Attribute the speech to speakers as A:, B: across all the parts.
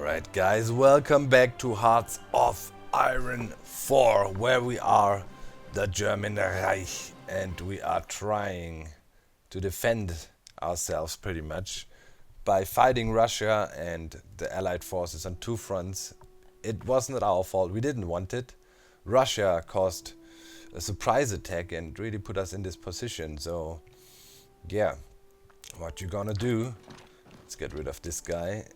A: Alright guys, welcome back to Hearts of Iron 4, where we are the German Reich and we are trying to defend ourselves pretty much by fighting Russia and the Allied forces on two fronts. It wasn't our fault, we didn't want it. Russia caused a surprise attack and really put us in this position, so yeah, what you gonna do? Let's get rid of this guy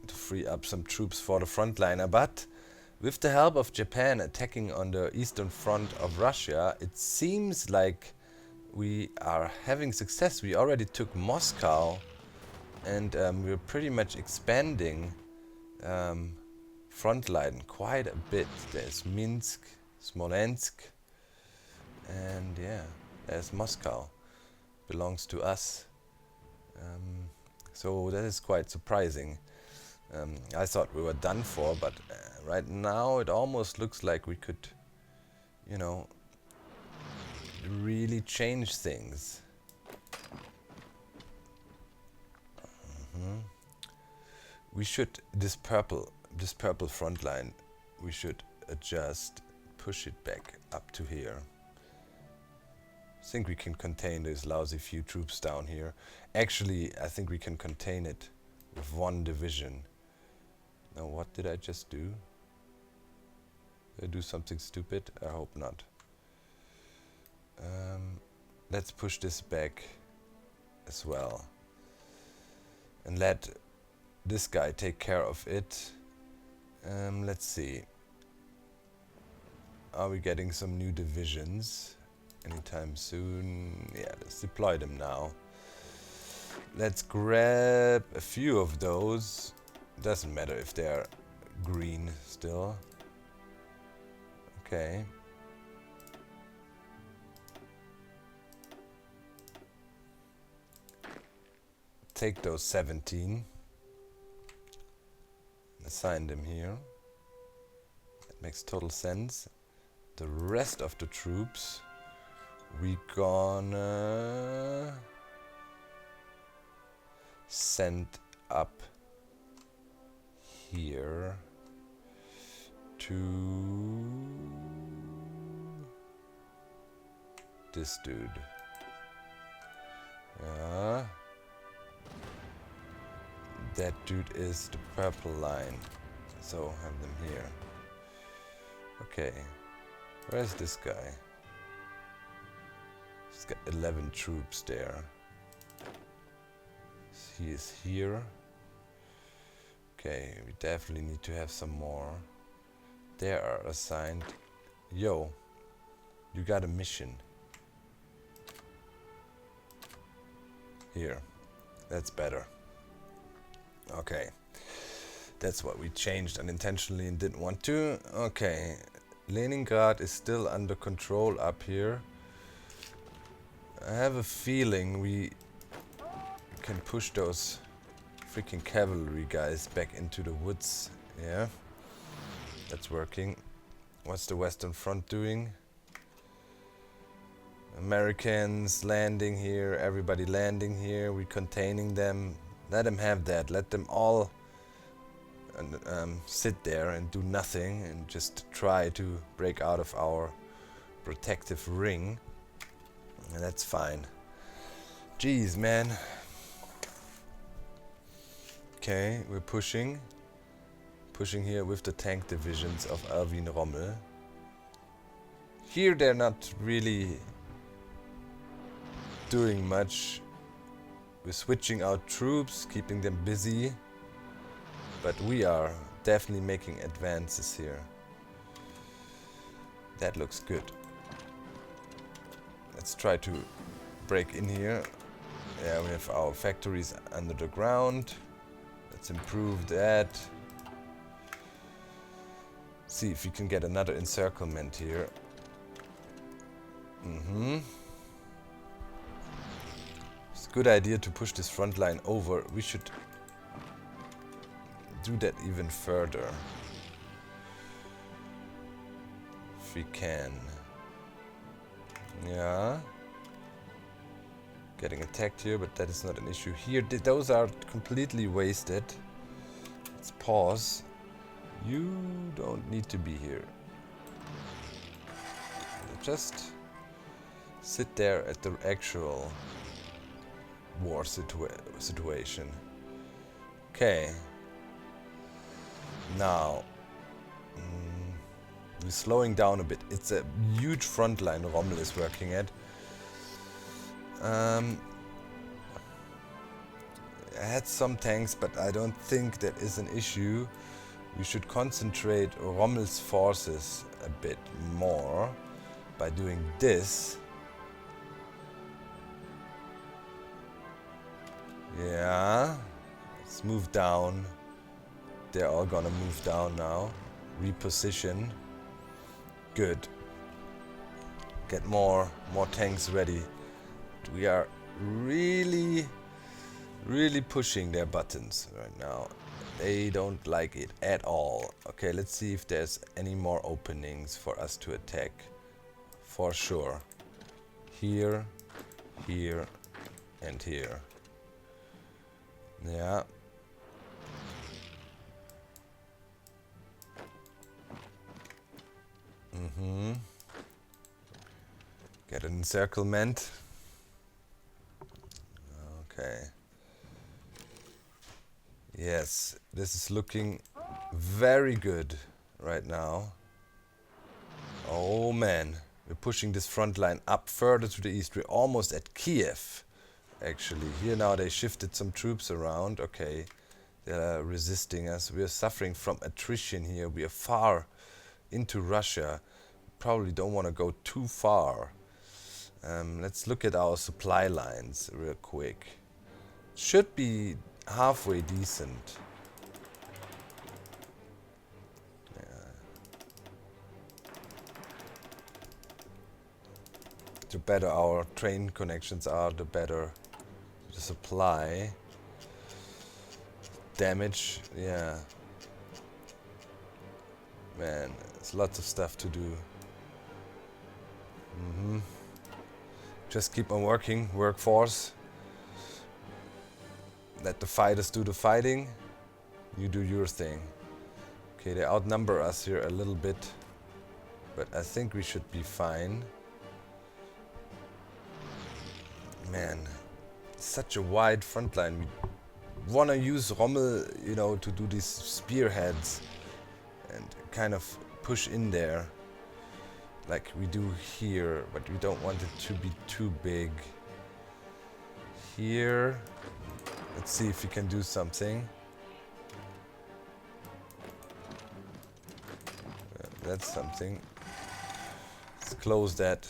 A: to free up some troops for the frontliner, but with the help of Japan attacking on the eastern front of Russia, it seems like we are having success. We already took Moscow and we're pretty much expanding frontline quite a bit. There's Minsk, Smolensk, and yeah, there's Moscow. Belongs to us. So that is quite surprising. I thought we were done for, but right now it almost looks like we could, you know, really change things. We should, this purple front line, we should adjust, push it back up to here. I think we can contain this lousy few troops down here. Actually, I think we can contain it with one division. Now, what did I just do? Did I do something stupid? I hope not. Let's push this back as well. And let this guy take care of it. Let's see. Are we getting some new divisions anytime soon? Yeah, let's deploy them now. Let's grab a few of those. Doesn't matter if they're green still. Okay. Take those 17. Assign them here. That makes total sense. The rest of the troops we gonna send up here to this dude. That dude is the purple line, so have them here. Okay, where's this guy? He's got 11 troops there. He is here. Okay, we definitely need to have some more. They are assigned. Yo, you got a mission. Here, that's better. Okay, that's what we changed unintentionally and didn't want to. Okay, Leningrad is still under control up here. I have a feeling we can push those freaking cavalry guys back into the woods. Yeah, that's working. What's the Western Front doing? Americans landing here, everybody landing here. We containing them. Let them have that. Let them all sit there and do nothing and just try to break out of our protective ring. And that's fine. Jeez, man. Okay, we're pushing here with the tank divisions of Erwin Rommel. Here they're not really doing much. We're switching out troops, keeping them busy, but we are definitely making advances here. That looks good. Let's try to break in here. Yeah, we have our factories under the ground. Let's improve that. See if we can get another encirclement here. It's a good idea to push this front line over. We should do that even further. If we can. Yeah. Getting attacked here, but that is not an issue here. Those are completely wasted. Let's pause. You don't need to be here. Just sit there at the actual war situation. Okay. Now, we're slowing down a bit. It's a huge front line Rommel is working at. I had some tanks, but I don't think that is an issue. We should concentrate Rommel's forces a bit more by doing this. Yeah, let's move down. They're all gonna move down now. Reposition. Good. Get more tanks ready. We are really pushing their buttons right now. They don't like it at all. Okay, let's see if there's any more openings for us to attack. For sure. Here, here, and here. Yeah. Get an encirclement. Okay. Yes, this is looking very good right now. Oh man, we're pushing this front line up further to the east. We're almost at Kiev, actually. Here now they shifted some troops around. Okay, they're resisting us. We are suffering from attrition here. We are far into Russia. Probably don't want to go too far. Let's look at our supply lines real quick. Should be halfway decent. The better our train connections are, the better the supply. Damage, yeah. Man, there's lots of stuff to do. Just keep on working, workforce. Let the fighters do the fighting. You do your thing. Okay, they outnumber us here a little bit, but I think we should be fine. Man, such a wide front line. We want to use Rommel, you know, to do these spearheads and kind of push in there like we do here, but we don't want it to be too big. Here, let's see if we can do something. That's something. Let's close that.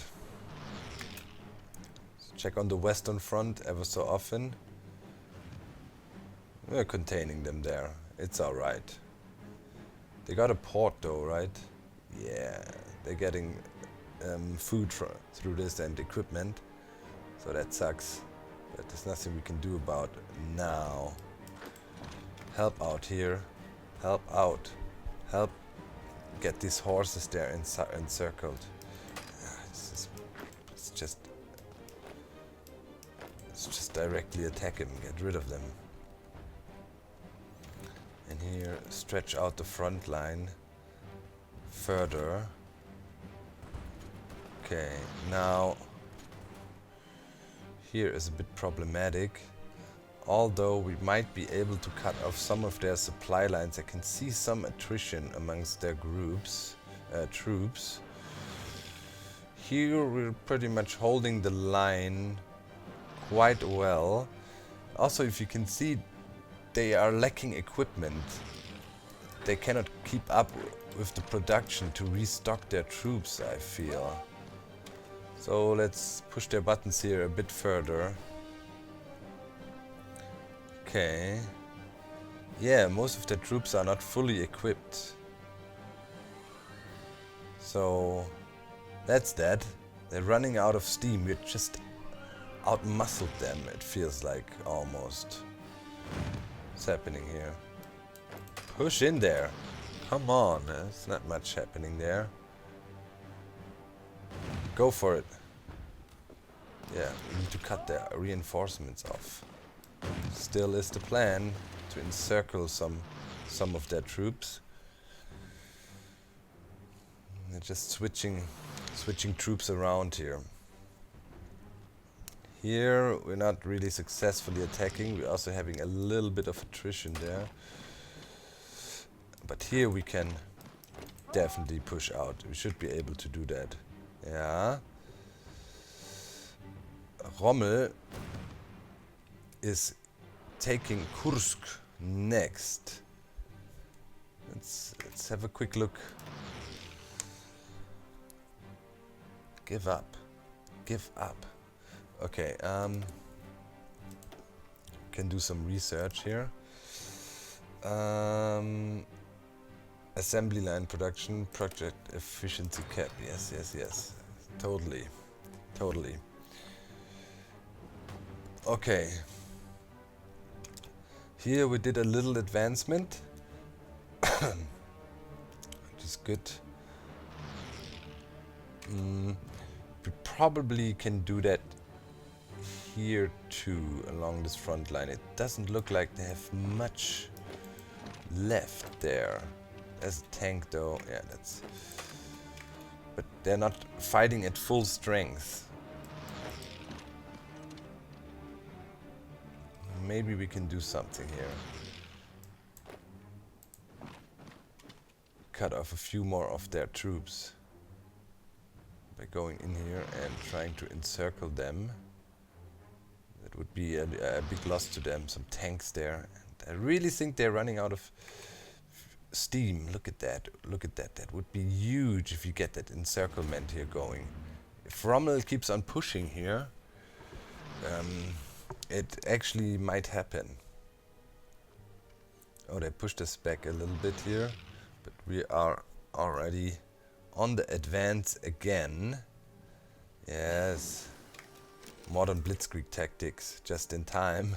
A: Check on the western front ever so often. We're containing them there. It's alright. They got a port though, right? Yeah, they're getting food through this and equipment. So that sucks. But there's nothing we can do about now. Help out here. Help out. Help get these horses there encircled. It's just directly attack him, get rid of them. And here, stretch out the front line further. Okay, now here is a bit problematic. Although we might be able to cut off some of their supply lines, I can see some attrition amongst their troops. Here we're pretty much holding the line quite well. Also, if you can see, they are lacking equipment. They cannot keep up with the production to restock their troops, I feel. So let's push their buttons here a bit further. Okay. Yeah, most of the troops are not fully equipped. So that's that. They're running out of steam. We're just outmuscled them, it feels like, almost. What's happening here? Push in there. Come on, there's not much happening there. Go for it. Yeah, we need to cut the reinforcements off. Still is the plan to encircle some some of their troops. They're just switching troops around here. Here we're not really successfully attacking. We're also having a little bit of attrition there. But here we can definitely push out. We should be able to do that. Yeah. Rommel is taking Kursk next. Let's have a quick look. Give up. Give up. Okay, can do some research here. Assembly line production, project efficiency cap. Yes, yes, yes. Totally. Totally. Okay. Here we did a little advancement. Which is good. We probably can do that here too, along this front line. It doesn't look like they have much left there. There's a tank though, yeah, that's... But they're not fighting at full strength. Maybe we can do something here. Cut off a few more of their troops by going in here and trying to encircle them. That would be a big loss to them. Some tanks there. And I really think they're running out of steam. Look at that. Look at that. That would be huge if you get that encirclement here going. If Rommel keeps on pushing here, it actually might happen. Oh, they pushed us back a little bit here, but we are already on the advance again. Yes. Modern blitzkrieg tactics, just in time.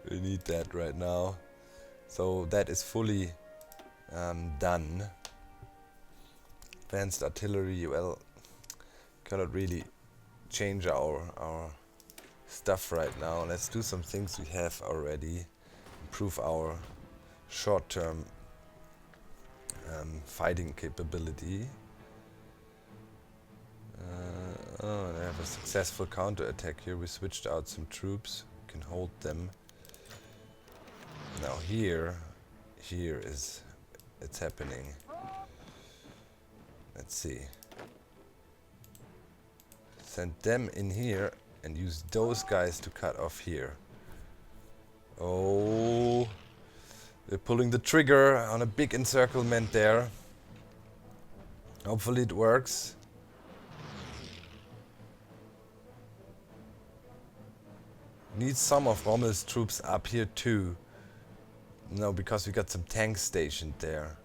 A: We need that right now. So that is fully done. Advanced artillery, well, cannot really change our stuff right now. Let's do some things we have already. Improve our short-term fighting capability. Oh, they have a successful counter-attack here. We switched out some troops. We can hold them. Now here is it's happening. Let's see. Send them in here and use those guys to cut off here. Oh, they're pulling the trigger on a big encirclement there. Hopefully it works. Need some of Rommel's troops up here too. No, because we got some tanks stationed there.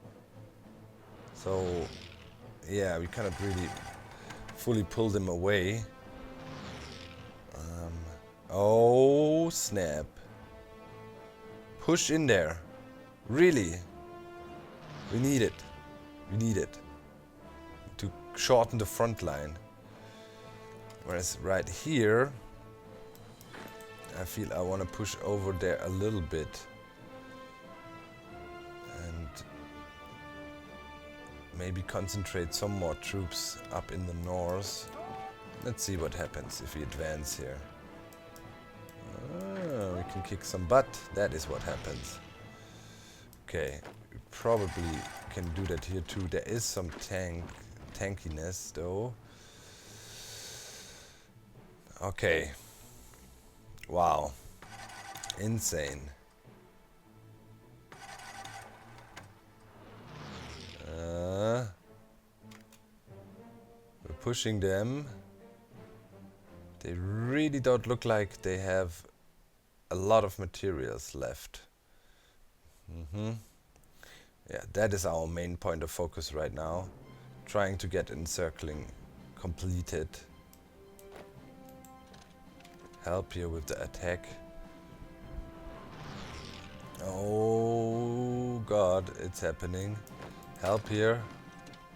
A: So, yeah, we cannot really fully pull them away. Oh, snap. Push in there. Really? We need it. We need it. To shorten the front line. Whereas right here, I feel I want to push over there a little bit. And maybe concentrate some more troops up in the north. Let's see what happens if we advance here. We can kick some butt. That is what happens. Okay, we probably can do that here too. There is some tankiness though. Okay. Wow. Insane. We're pushing them. They really don't look like they have a lot of materials left. Yeah, that is our main point of focus right now. Trying to get encircling completed. Help here with the attack. Oh god, it's happening. Help here.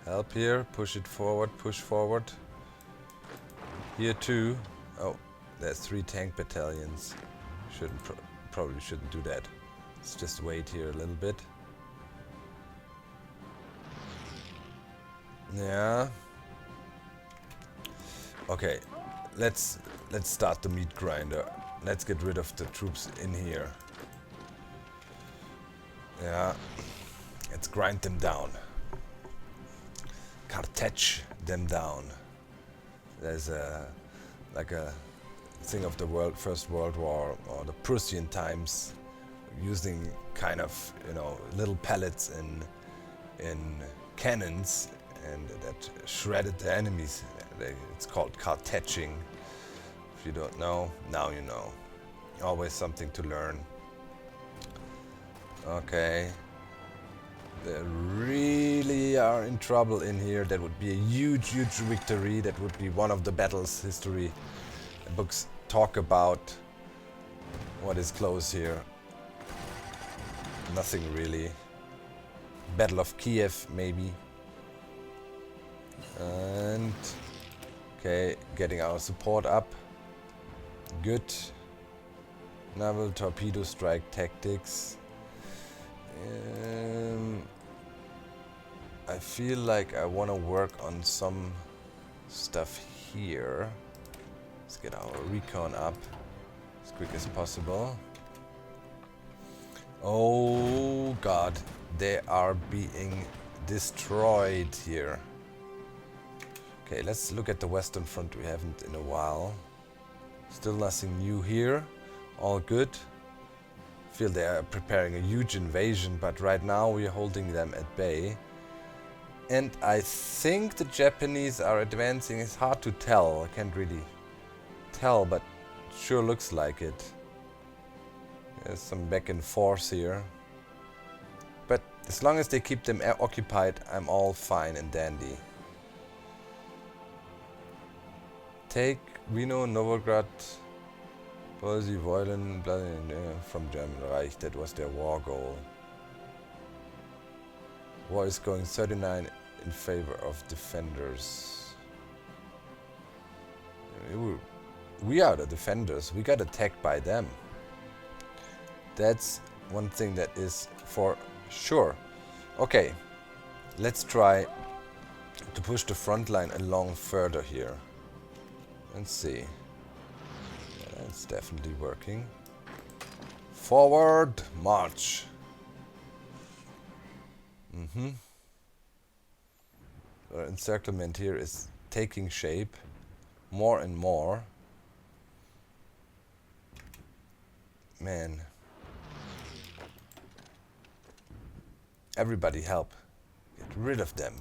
A: Help here. Push it forward. Push forward. Here too. Oh, there's 3 tank battalions. Probably shouldn't do that. Let's just wait here a little bit. Yeah. Okay, let's start the meat grinder. Let's get rid of the troops in here. Yeah. Let's grind them down. Cartech them down. There's a thing of the First World War or the Prussian times, using kind of, you know, little pellets in cannons, and that shredded the enemies. It's called carteching. If you don't know, now you know. Always something to learn. Okay. They really are in trouble in here. That would be a huge, huge victory. That would be one of the battles history books talk about. What is close here? Nothing really. Battle of Kiev, maybe. And okay, getting our support up. Good. Naval torpedo strike tactics. I feel like I want to work on some stuff here. Let's get our recon up as quick as possible. Oh god, they are being destroyed here. Okay, let's look at the Western Front. We haven't in a while. Still nothing new here. All good. Feel they are preparing a huge invasion, but right now we are holding them at bay. And I think the Japanese are advancing. It's hard to tell. I can't really tell, but it sure looks like it. There's some back and forth here. But as long as they keep them occupied, I'm all fine and dandy. Take Vino, Novograd, Bolzi, Woylen, from German Reich. That was their war goal. War is going 39 in favor of defenders. We are the defenders. We got attacked by them. That's one thing that is for sure. Okay, let's try to push the front line along further here. Let's see. Yeah, that's definitely working. Forward march. Our encirclement here is taking shape more and more. Man. Everybody help. Get rid of them.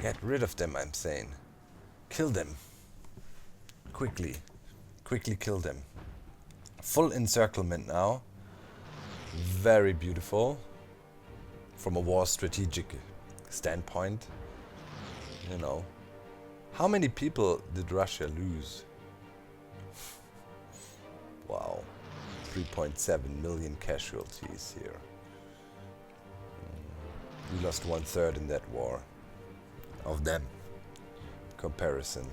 A: Get rid of them, I'm saying. Kill them. Quickly. Quickly kill them. Full encirclement now. Very beautiful. From a war strategic standpoint. You know. How many people did Russia lose? Wow. 3.7 million casualties here. We lost 1/3 in that war. Of them. Comparison.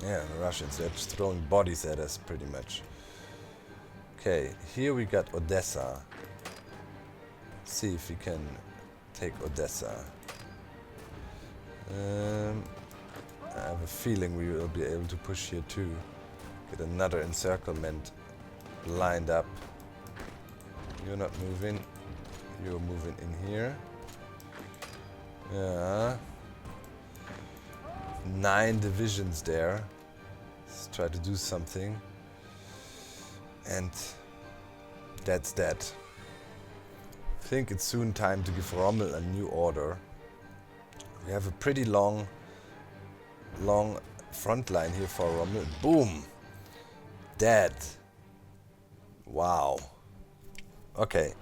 A: Yeah, the Russians, they're just throwing bodies at us pretty much. Okay, here we got Odessa. Let's see if we can take Odessa. I have a feeling we will be able to push here too. Get another encirclement lined up. You're not moving. You're moving in here. Yeah. 9 divisions there. Let's try to do something. And that's that. I think it's soon time to give Rommel a new order. We have a pretty long front line here for Rommel. Boom! Dead. Wow. Okay,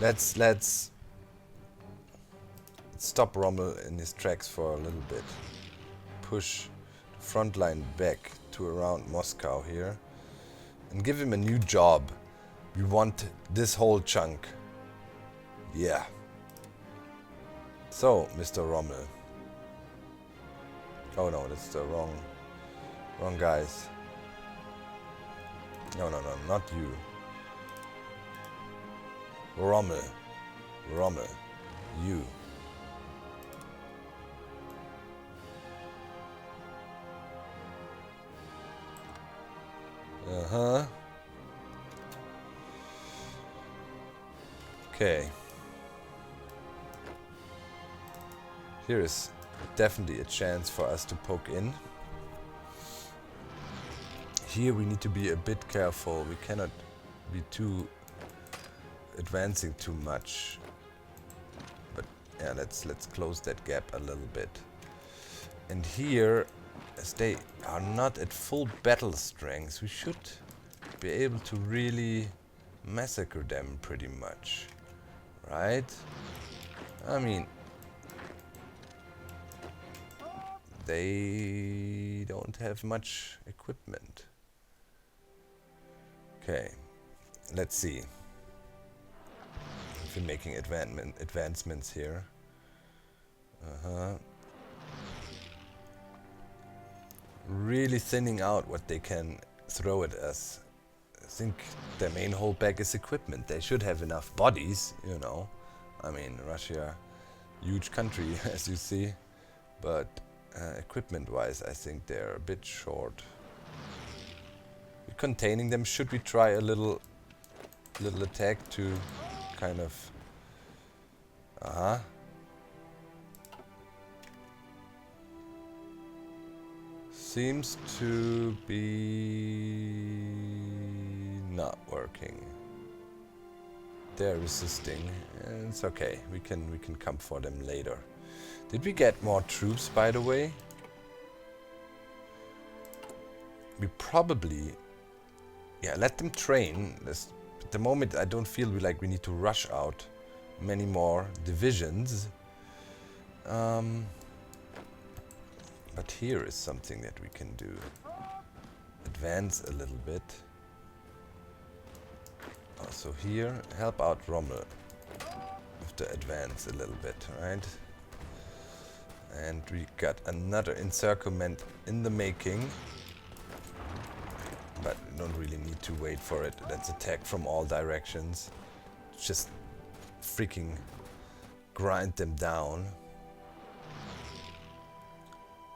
A: let's stop Rommel in his tracks for a little bit. Push the front line back to around Moscow here and give him a new job. We want this whole chunk. Yeah. So, Mr. Rommel. Oh no, that's the wrong guys. No, not you. Rommel. Rommel. You. Uh-huh. Okay. Here is definitely a chance for us to poke in. Here we need to be a bit careful. We cannot be too advancing too much. But yeah, let's close that gap a little bit. And here, as they are not at full battle strength, we should be able to really massacre them pretty much. Right? I mean, they don't have much equipment. Okay, let's see if we're making advancements here. Really thinning out what they can throw at us. I think their main holdback is equipment. They should have enough bodies, you know. I mean, Russia, huge country, as you see, but equipment-wise, I think they're a bit short. We're containing them. Should we try a little attack to kind of... Seems to be not working. They're resisting. It's okay. We can come for them later. Did we get more troops, by the way? We probably... Yeah, let them train. At the moment, I don't feel we need to rush out many more divisions. But here is something that we can do. Advance a little bit. Also here, help out Rommel with the advance a little bit, right? And we got another encirclement in the making. But we don't really need to wait for it. Let's attack from all directions. Just freaking grind them down.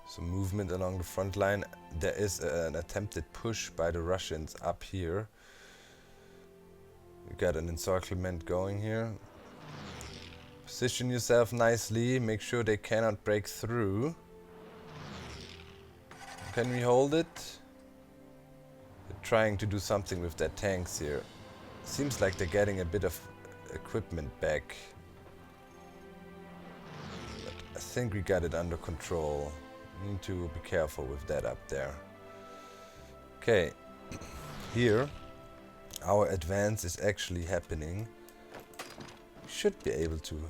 A: So movement along the front line. There is an attempted push by the Russians up here. We got an encirclement going here. Position yourself nicely. Make sure they cannot break through. Can we hold it? They're trying to do something with their tanks here. Seems like they're getting a bit of equipment back. But I think we got it under control. Need to be careful with that up there. Okay, here our advance is actually happening. We should be able to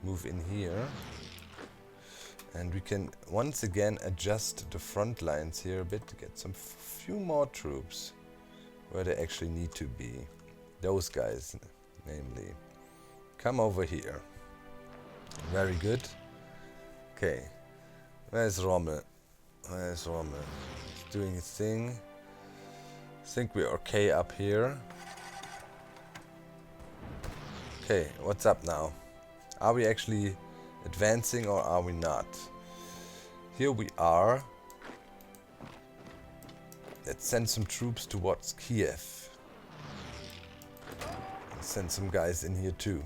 A: move in here. And we can once again adjust the front lines here a bit to get some few more troops where they actually need to be. Those guys, namely. Come over here. Very good. Okay. Where's Rommel? Where's Rommel? He's doing his thing. I think we're okay up here. Okay, what's up now? Are we actually advancing or are we not? Here we are. Let's send some troops towards Kiev. Send some guys in here too.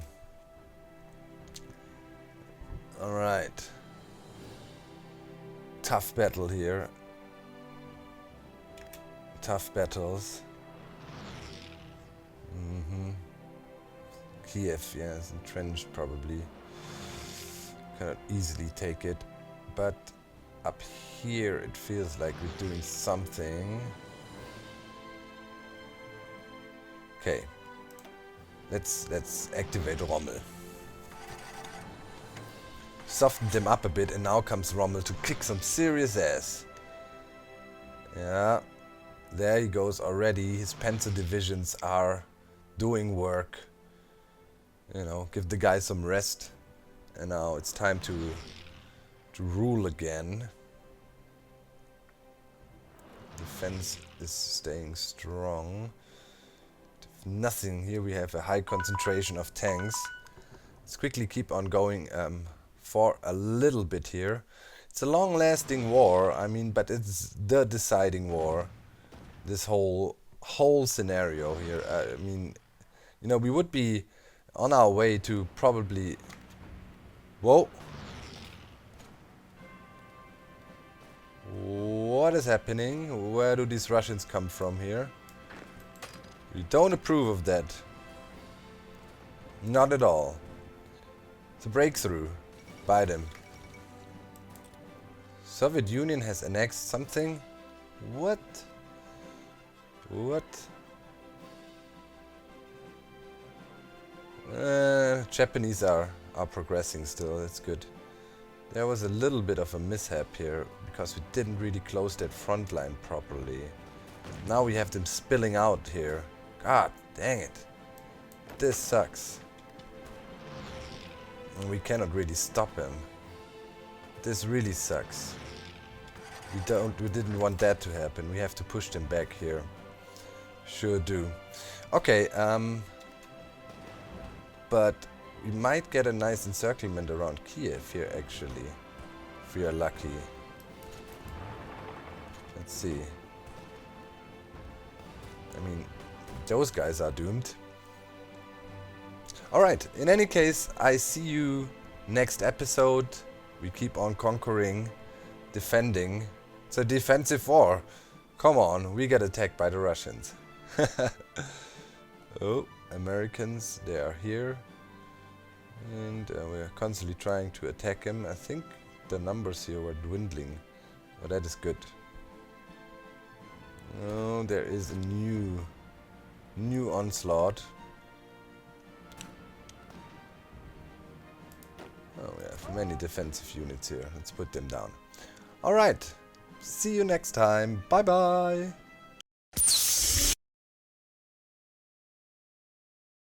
A: Alright. Tough battle here. Tough battles. Kiev, yeah, is entrenched probably. Cannot easily take it. But up here it feels like we're doing something. Okay. Let's activate Rommel. Softened them up a bit, and now comes Rommel to kick some serious ass. Yeah, there he goes already. His panzer divisions are doing work. You know, give the guy some rest. And now it's time to rule again. Defense is staying strong. Nothing. Here we have a high concentration of tanks. Let's quickly keep on going for a little bit here. It's a long-lasting war, I mean, but it's the deciding war. This whole scenario here. I mean, you know, we would be on our way to probably... Whoa! What is happening? Where do these Russians come from here? We don't approve of that. Not at all. It's a breakthrough by them. Soviet Union has annexed something? What? What? Japanese are progressing still, that's good. There was a little bit of a mishap here because we didn't really close that front line properly. Now we have them spilling out here. God dang it. This sucks. And we cannot really stop him. This really sucks. We didn't want that to happen. We have to push them back here. Sure do. Okay, but we might get a nice encirclement around Kiev here actually. If we are lucky. Let's see. I mean, those guys are doomed. Alright, in any case, I see you next episode. We keep on conquering, defending. It's a defensive war. Come on, we get attacked by the Russians. Oh, Americans, they are here. And we're constantly trying to attack him. I think the numbers here were dwindling. Oh, that is good. Oh, there is a new onslaught. Oh, we have many defensive units here. Let's put them down. Alright. See you next time. Bye bye.